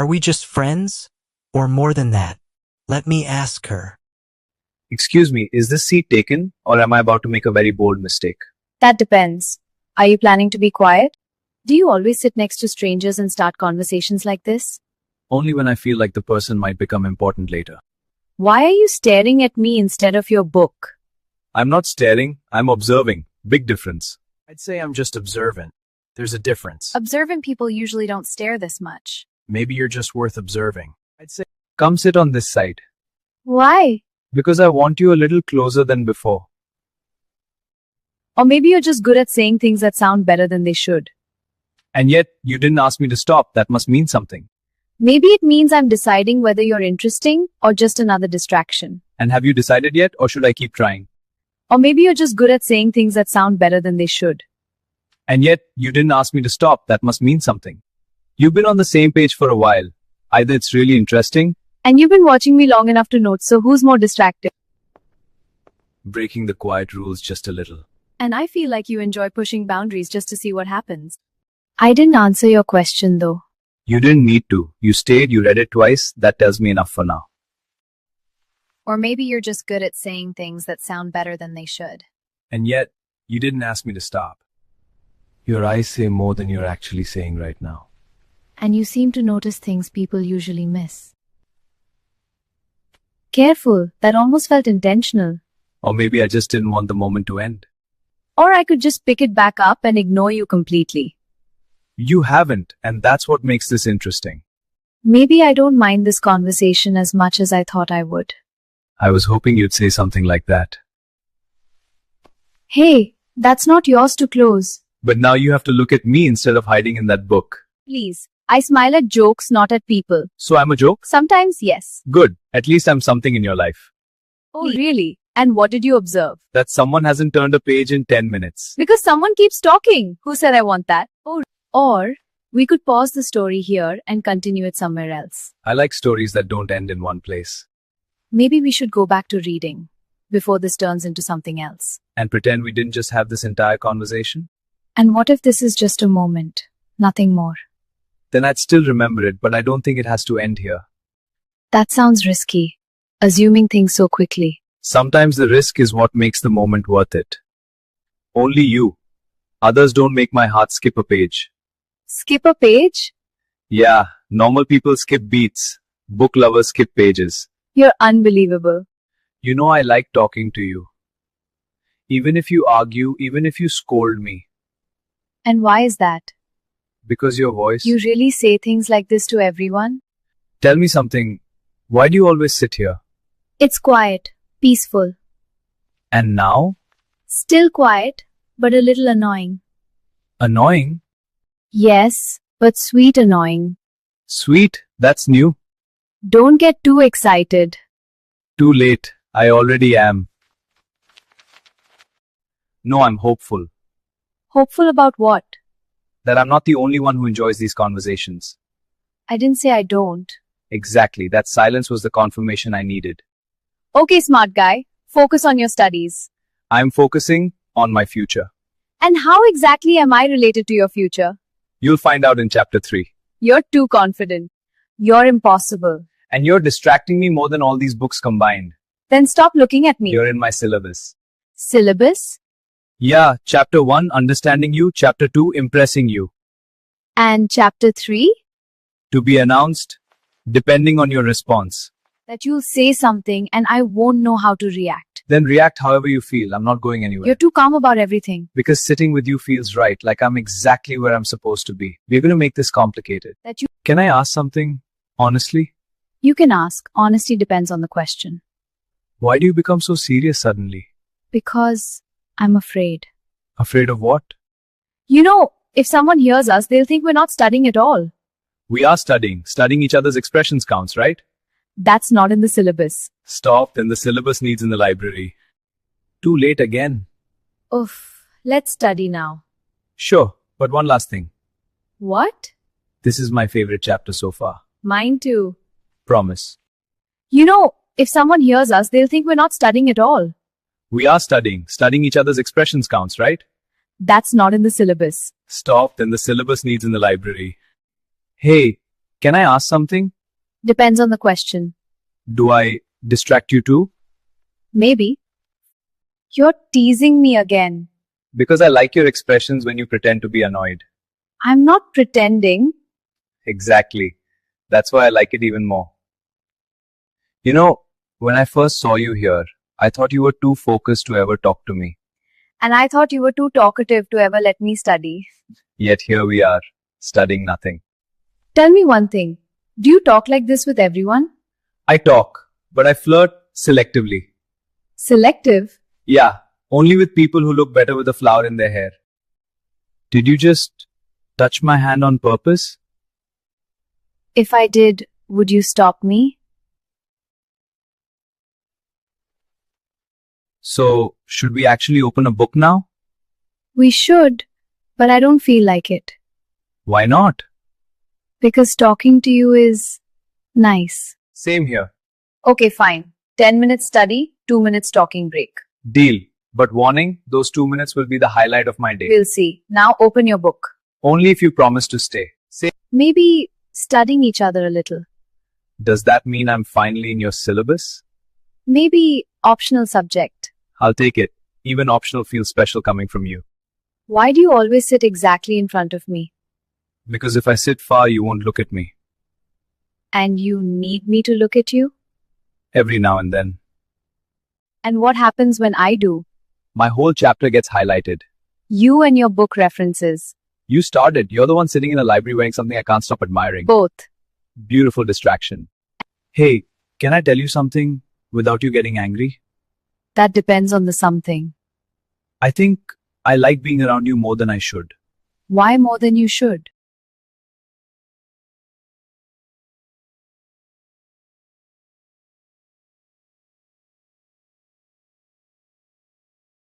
Are we just friends? Or more than that? Let me ask her. Excuse me, is this seat taken, or am I about to make a very bold mistake? That depends. Are you planning to be quiet? Do you always sit next to strangers and start conversations like this? Only when I feel like the person might become important later. Why are you staring at me instead of your book? I'm not staring, I'm observing. Big difference. I'd say I'm just observant. There's a difference. Observant people usually don't stare this much. Maybe you're just worth observing. I'd say, come sit on this side. Why? Because I want you a little closer than before. Or maybe you're just good at saying things that sound better than they should. And yet, you didn't ask me to stop. That must mean something. Maybe it means I'm deciding whether you're interesting or just another distraction. And have you decided yet, or should I keep trying? Or maybe you're just good at saying things that sound better than they should. And yet, you didn't ask me to stop. That must mean something. You've been on the same page for a while. Either it's really interesting. And you've been watching me long enough to note, so who's more distracted? Breaking the quiet rules just a little. And I feel like you enjoy pushing boundaries just to see what happens. I didn't answer your question though. You didn't need to. You stayed, you read it twice. That tells me enough for now. Or maybe you're just good at saying things that sound better than they should. And yet, you didn't ask me to stop. Your eyes say more than you're actually saying right now. And you seem to notice things people usually miss. Careful, that almost felt intentional. Or maybe I just didn't want the moment to end. Or I could just pick it back up and ignore you completely. You haven't, and that's what makes this interesting. Maybe I don't mind this conversation as much as I thought I would. I was hoping you'd say something like that. Hey, that's not yours to close. But now you have to look at me instead of hiding in that book. Please, I smile at jokes, not at people. So I'm a joke? Sometimes, yes. Good. At least I'm something in your life. Oh, really? And what did you observe? That someone hasn't turned a page in 10 minutes. Because someone keeps talking. Who said I want that? Oh, or we could pause the story here and continue it somewhere else. I like stories that don't end in one place. Maybe we should go back to reading before this turns into something else. And pretend we didn't just have this entire conversation? And what if this is just a moment? Nothing more. Then I'd still remember it, but I don't think it has to end here. That sounds risky. Assuming things so quickly. Sometimes the risk is what makes the moment worth it. Only you. Others don't make my heart skip a page. Skip a page? Yeah, normal people skip beats. Book lovers skip pages. You're unbelievable. You know I like talking to you. Even if you argue, even if you scold me. And why is that? Because your voice. You really say things like this to everyone? Tell me something. Why do you always sit here? It's quiet, peaceful. And now? Still quiet, but a little annoying. Annoying? Yes, but sweet annoying. Sweet? That's new. Don't get too excited. Too late. I already am. No, I'm hopeful. Hopeful about what? That I'm not the only one who enjoys these conversations. I didn't say I don't. Exactly. That silence was the confirmation I needed. Okay, smart guy. Focus on your studies. I'm focusing on my future. And how exactly am I related to your future? You'll find out in chapter 3. You're too confident. You're impossible. And you're distracting me more than all these books combined. Then stop looking at me. You're in my syllabus. Syllabus? Yeah, chapter 1, understanding you. Chapter 2, impressing you. And chapter 3? To be announced, depending on your response. That you'll say something and I won't know how to react. Then react however you feel. I'm not going anywhere. You're too calm about everything. Because sitting with you feels right, like I'm exactly where I'm supposed to be. We're going to make this complicated. Can I ask something? Honestly? You can ask. Honesty depends on the question. Why do you become so serious suddenly? Because I'm afraid. Afraid of what? You know, if someone hears us, they'll think we're not studying at all. We are studying. Studying each other's expressions counts, right? That's not in the syllabus. Stop, then the syllabus needs in the library. Too late again. Oof, let's study now. Sure, but one last thing. What? This is my favorite chapter so far. Mine too. Promise. You know, if someone hears us, they'll think we're not studying at all. We are studying. Studying each other's expressions counts, right? That's not in the syllabus. Stop, then the syllabus needs in the library. Hey, Can I ask something? Depends on the question. Do I distract you too? Maybe. You're teasing me again. Because I like your expressions when you pretend to be annoyed. I'm not pretending. Exactly. That's why I like it even more. You know, when I first saw you here, I thought you were too focused to ever talk to me. And I thought you were too talkative to ever let me study. Yet here we are, studying nothing. Tell me one thing. Do you talk like this with everyone? I talk, but I flirt selectively. Selective? Yeah, only with people who look better with a flower in their hair. Did you just touch my hand on purpose? If I did, would you stop me? So, should we actually open a book now? We should, but I don't feel like it. Why not? Because talking to you is nice. Same here. Okay, fine. 10 minutes study, 2 minutes talking break. Deal. But warning, those 2 minutes will be the highlight of my day. We'll see. Now open your book. Only if you promise to stay. Say, Maybe studying each other a little. does that mean I'm finally in your syllabus? Maybe optional subject. I'll take it. Even optional feels special coming from you. Why do you always sit exactly in front of me? Because if I sit far, you won't look at me. And you need me to look at you? Every now and then. And what happens when I do? My whole chapter gets highlighted. You and your book references. You started. You're the one sitting in a library wearing something I can't stop admiring. Both. Beautiful distraction. Hey, can I tell you something without you getting angry? That depends on the something. I think I like being around you more than I should. Why more than you should?